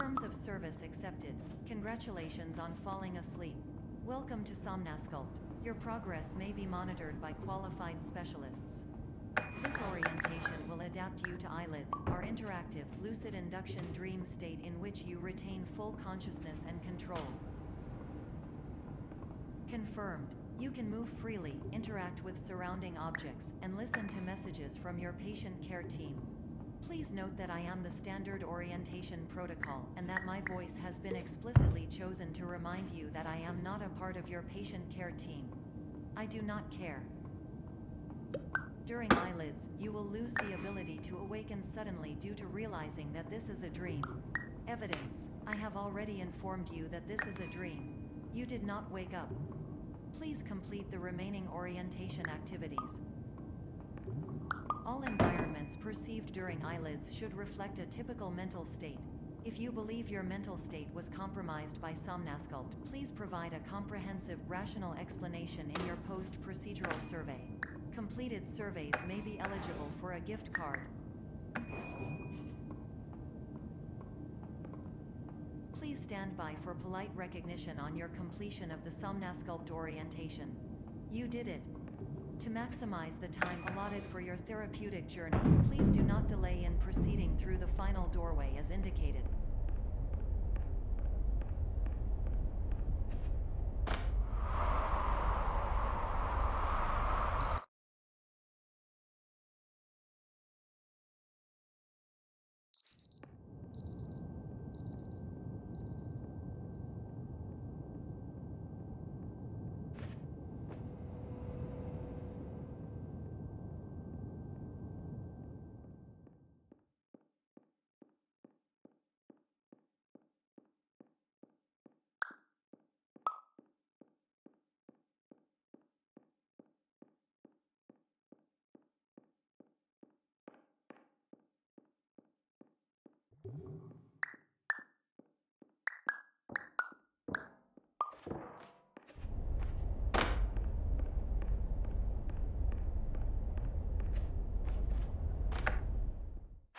Terms of service accepted. Congratulations on falling asleep. Welcome to Somnasculpt. Your progress may be monitored by qualified specialists. This orientation will adapt you to eyelids, our interactive, lucid induction dream state in which you retain full consciousness and control. Confirmed. You can move freely, interact with surrounding objects, and listen to messages from your patient care team. Please note that I am the standard orientation protocol, and that my voice has been explicitly chosen to remind you that I am not a part of your patient care team. I do not care. During eyelids, you will lose the ability to awaken suddenly due to realizing that this is a dream. Evidence. I have already informed you that this is a dream. You did not wake up. Please complete the remaining orientation activities. All environments perceived during eyelids should reflect a typical mental state. If you believe your mental state was compromised by Somnasculpt, please provide a comprehensive, rational explanation in your post-procedural survey. Completed surveys may be eligible for a gift card. Please stand by for polite recognition on your completion of the Somnasculpt orientation. You did it. To maximize the time allotted for your therapeutic journey, please do not delay in proceeding through the final doorway as indicated.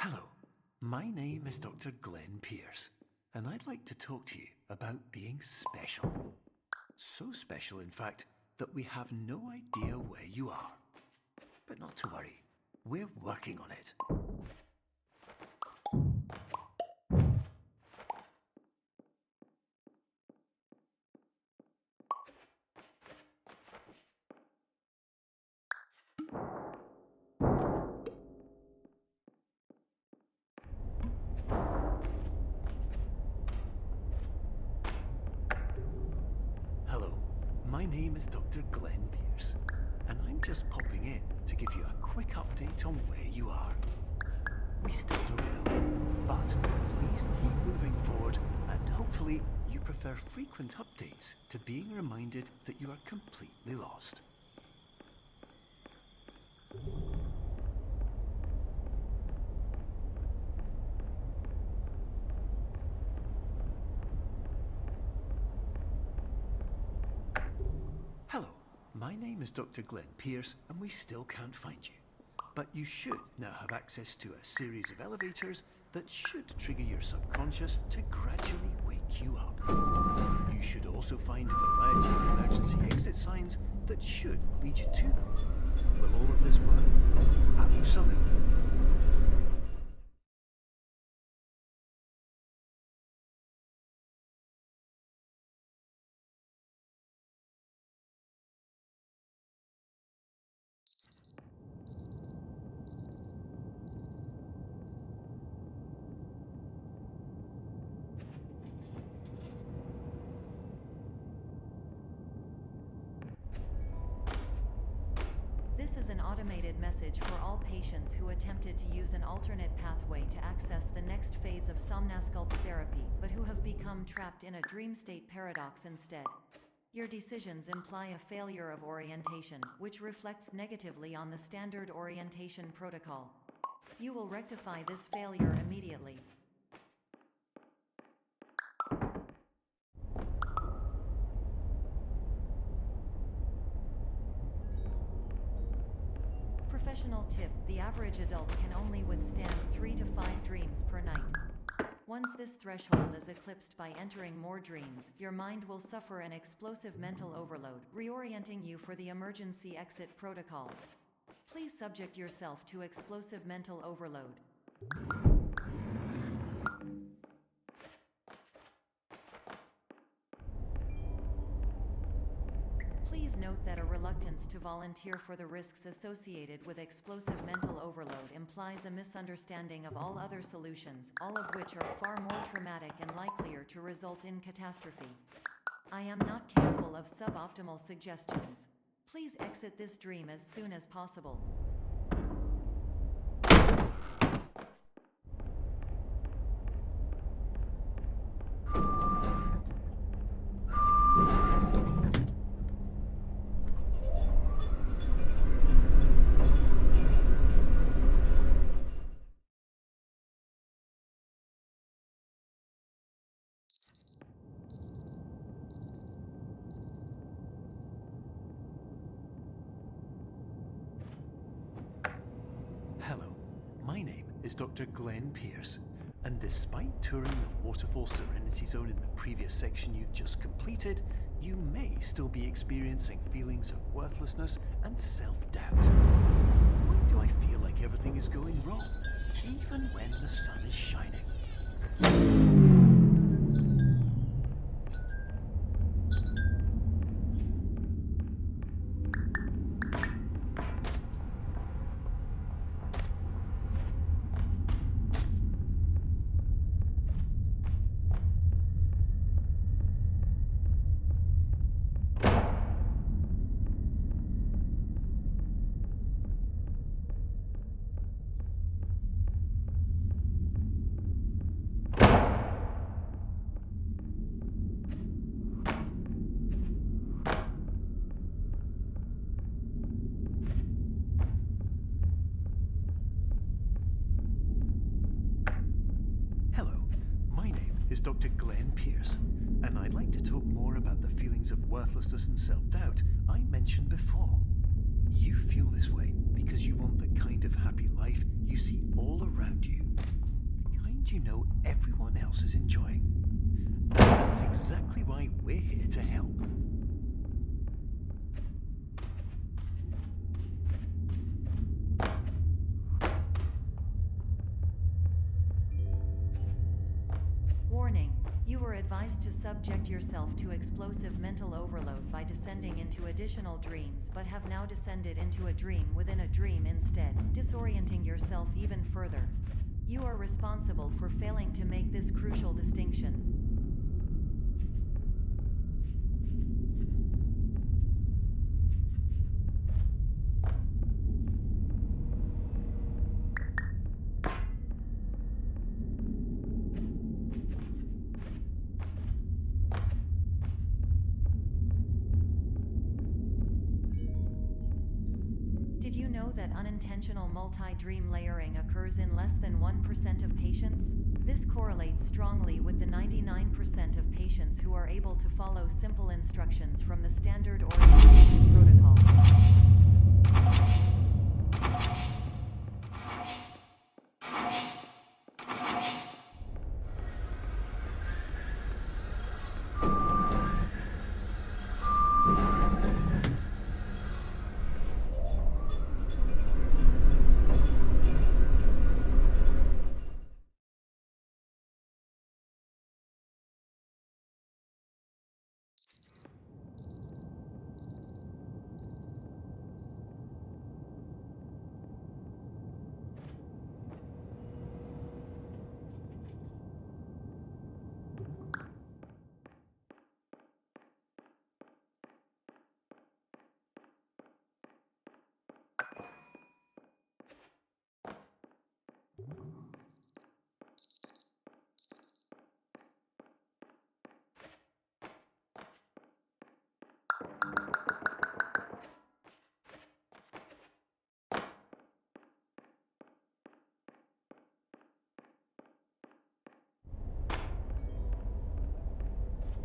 Hello, my name is Dr. Glenn Pierce, and I'd like to talk to you about being special. So special, in fact, that we have no idea where you are. But not to worry, we're working on it. Hello, my name is Dr. Glenn Pierce, and I'm just popping in to give you a quick update on where you are. We still don't know, but please keep moving forward, and hopefully you prefer frequent updates to being reminded that you are completely lost. Hello, my name is Dr. Glenn Pierce, and we still can't find you. But you should now have access to a series of elevators that should trigger your subconscious to gradually wake you up. You should also find a variety of emergency exit signs that should lead you to them. Will all of this work? Absolutely. This is an automated message for all patients who attempted to use an alternate pathway to access the next phase of Somnasculpt therapy, but who have become trapped in a dream state paradox instead. Your decisions imply a failure of orientation, which reflects negatively on the standard orientation protocol. You will rectify this failure immediately. Professional tip: the average adult can only withstand 3 to 5 dreams per night. Once this threshold is eclipsed by entering more dreams, your mind will suffer an explosive mental overload, reorienting you for the emergency exit protocol. Please subject yourself to explosive mental overload. Please note that a reluctance to volunteer for the risks associated with explosive mental overload implies a misunderstanding of all other solutions, all of which are far more traumatic and likelier to result in catastrophe. I am not capable of suboptimal suggestions. Please exit this dream as soon as possible. Hello, my name is Dr. Glenn Pierce, and despite touring the Waterfall Serenity Zone in the previous section you've just completed, you may still be experiencing feelings of worthlessness and self-doubt. Why do I feel like everything is going wrong, even when the sun is shining? Is Dr. Glenn Pierce, and I'd like to talk more about the feelings of worthlessness and self-doubt I mentioned before. You feel this way because you want the kind of happy life you see all around you, the kind you know everyone else is enjoying. And that's exactly why we're here to help. Warning. You were advised to subject yourself to explosive mental overload by descending into additional dreams, but have now descended into a dream within a dream instead, disorienting yourself even further. You are responsible for failing to make this crucial distinction. Did you know that unintentional multi-dream layering occurs in less than 1% of patients? This correlates strongly with the 99% of patients who are able to follow simple instructions from the standard orientation protocol.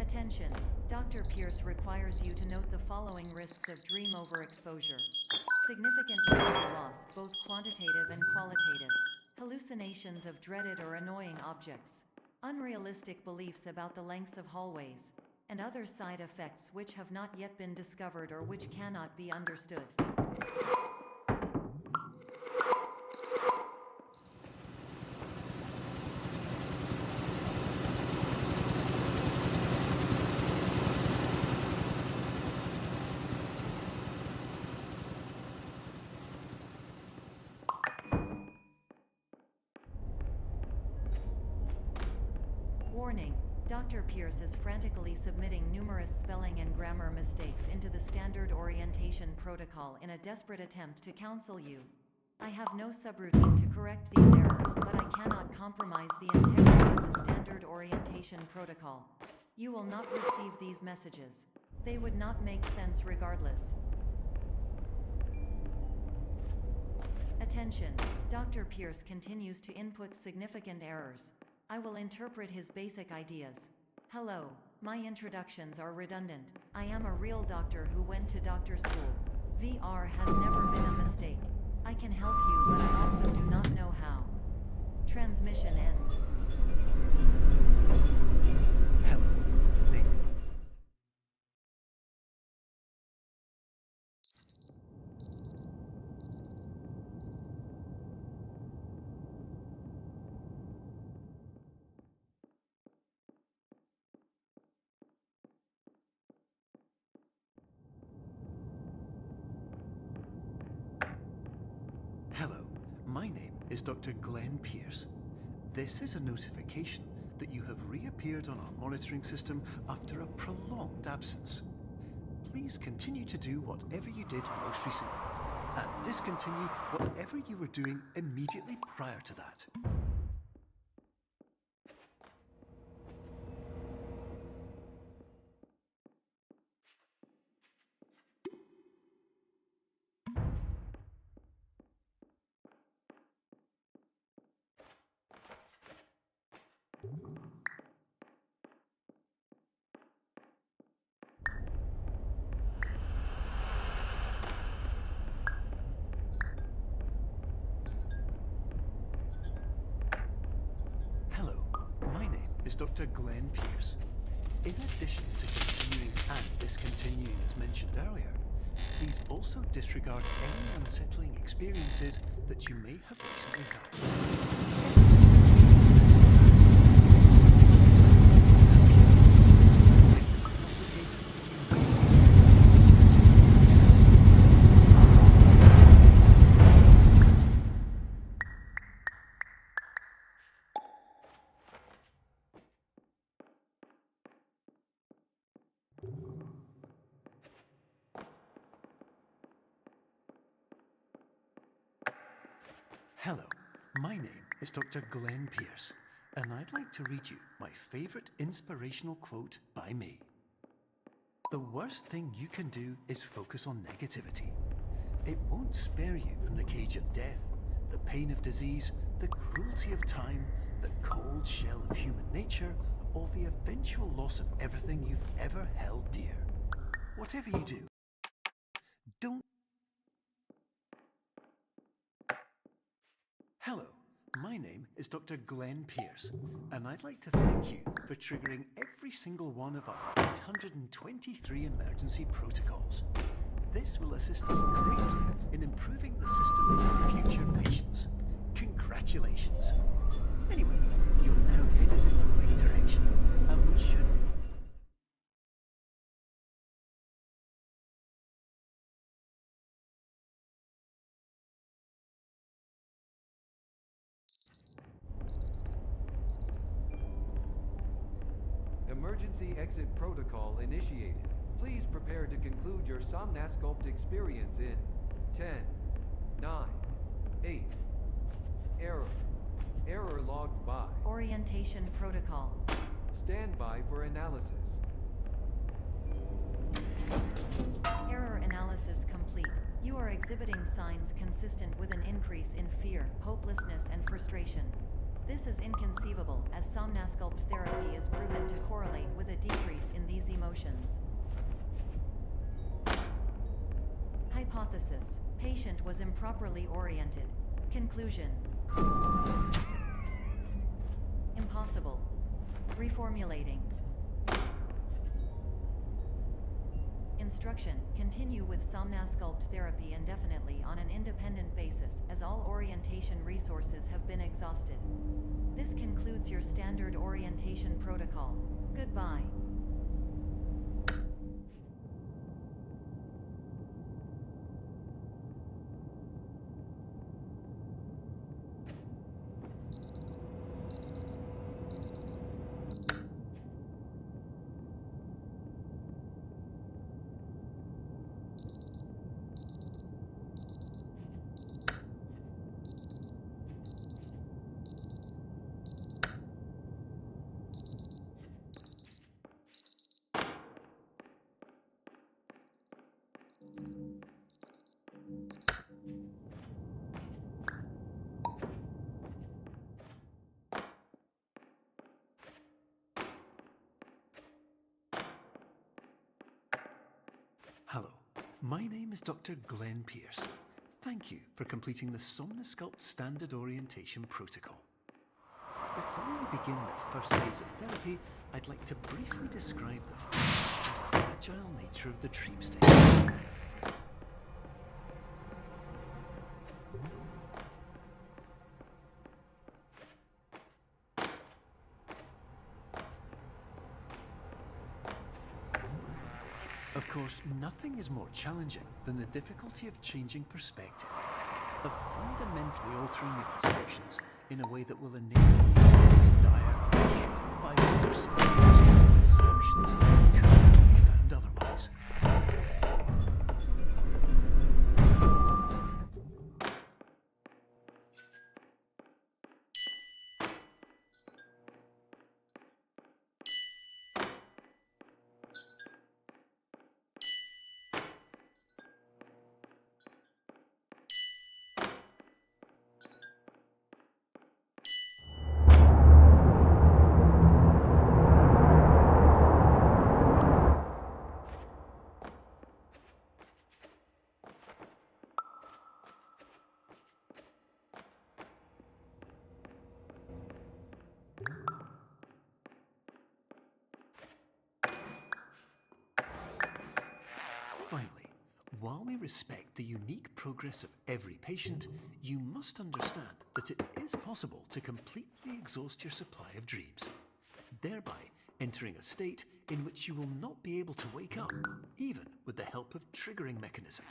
Attention. Dr. Pierce requires you to note the following risks of dream overexposure. Significant memory loss, both quantitative and qualitative. Hallucinations of dreaded or annoying objects. unrealistic beliefs about the lengths of hallways, and other side effects which have not yet been discovered or which cannot be understood. Warning, Dr. Pierce is frantically submitting numerous spelling and grammar mistakes into the standard orientation protocol in a desperate attempt to counsel you. I have no subroutine to correct these errors, but I cannot compromise the integrity of the standard orientation protocol. You will not receive these messages. They would not make sense regardless. Attention, Dr. Pierce continues to input significant errors. I will interpret his basic ideas. Hello, my introductions are redundant. I am a real doctor who went to doctor school. VR has never been a mistake. I can help you, but I also do not know how. Transmission ends. Hello. Name. Hello, my name is Dr. Glenn Pierce. This is a notification that you have reappeared on our monitoring system after a prolonged absence. Please continue to do whatever you did most recently, and discontinue whatever you were doing immediately prior to that. Hello, my name is Dr. Glenn Pierce. In addition to continuing and discontinuing as mentioned earlier, please also disregard any unsettling experiences that you may have recently had. Hello, my name is Dr. Glenn Pierce, and I'd like to read you my favorite inspirational quote by me. The worst thing you can do is focus on negativity. It won't spare you from the cage of death, the pain of disease, the cruelty of time, the cold shell of human nature, or the eventual loss of everything you've ever held dear. Whatever you do, don't. Hello, my name is Dr. Glenn Pierce, and I'd like to thank you for triggering every single one of our 823 emergency protocols. This will assist us greatly in improving the system for future patients. Congratulations. Anyway, you're now headed in the right direction, and we should... Emergency exit protocol initiated. Please prepare to conclude your Somnasculpt experience in 10, 9, 8. Error. Error logged by. Orientation protocol. Stand by for analysis. Error analysis complete. You are exhibiting signs consistent with an increase in fear, hopelessness, and frustration. This is inconceivable, as Somnasculpt therapy is proven to correlate with a decrease in these emotions. Hypothesis: patient was improperly oriented. Conclusion: impossible. Reformulating. Instruction: continue with Somnasculpt therapy indefinitely on an independent basis, as all orientation resources have been exhausted. This concludes your standard orientation protocol. Goodbye. Hello, my name is Dr. Glenn Pierce. Thank you for completing the Somnasculpt Standard Orientation Protocol. Before we begin the first phase of therapy, I'd like to briefly describe the fluid and fragile nature of the dream state. Of course, nothing is more challenging than the difficulty of changing perspective, of fundamentally altering your perceptions in a way that will enable you to face dire, trial by force with solutions that could not be found otherwise. Finally, while we respect the unique progress of every patient, you must understand that it is possible to completely exhaust your supply of dreams, thereby entering a state in which you will not be able to wake up, even with the help of triggering mechanisms.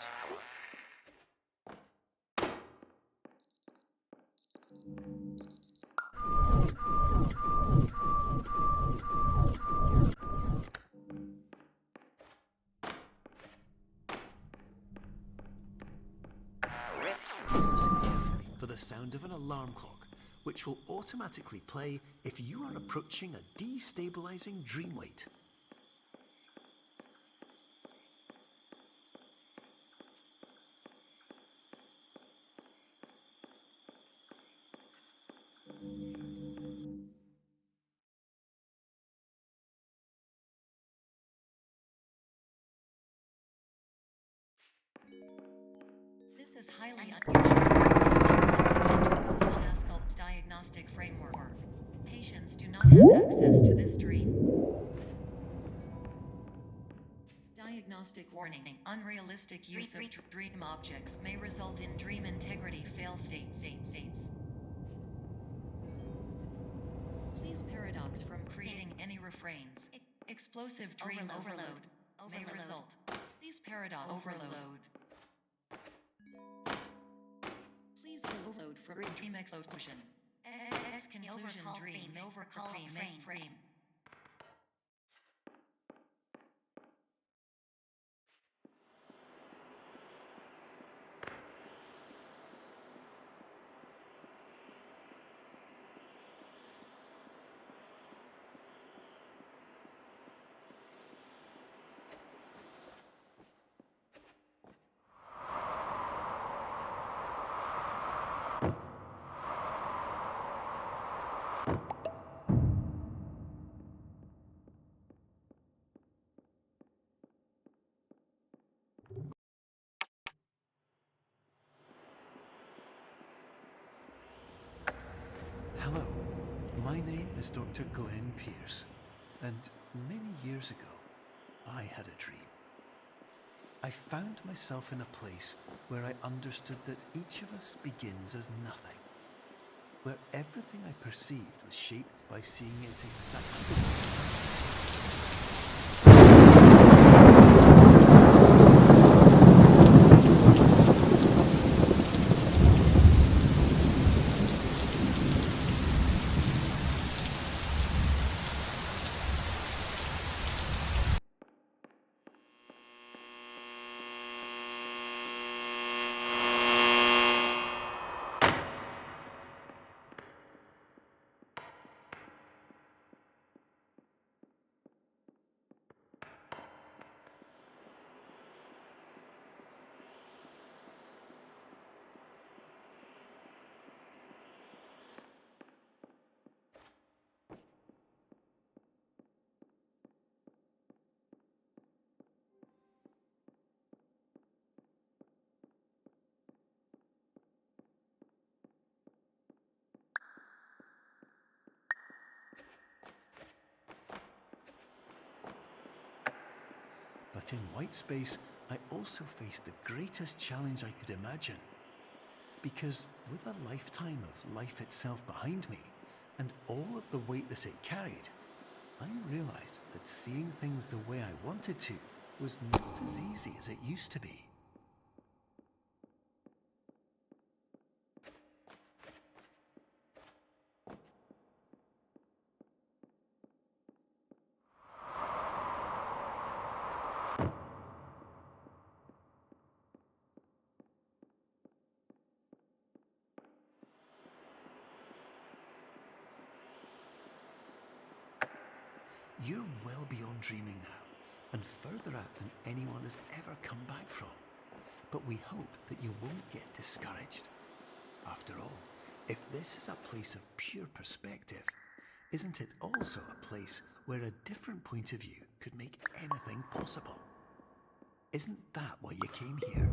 Listen carefully for the sound of an alarm clock, which will automatically play if you are approaching a destabilizing dream weight. This is highly unusual under the Somnasculpt diagnostic framework. Patients do not have access to this dream. Diagnostic warning. Unrealistic use of dream objects may result in dream integrity fail states. Please paradox from creating any refrains. Explosive dream overload may result. Please paradox overload. Please overload for dream explosion. Conclusion dream overcall frame. name is Dr. Glenn Pierce, and many years ago, I had a dream. I found myself in a place where I understood that each of us begins as nothing, where everything I perceived was shaped by seeing it exactly the way. But in white space, I also faced the greatest challenge I could imagine. Because with a lifetime of life itself behind me, and all of the weight that it carried, I realized that seeing things the way I wanted to was not as easy as it used to be. You're well beyond dreaming now, and further out than anyone has ever come back from. But we hope that you won't get discouraged. After all, if this is a place of pure perspective, isn't it also a place where a different point of view could make anything possible? Isn't that why you came here?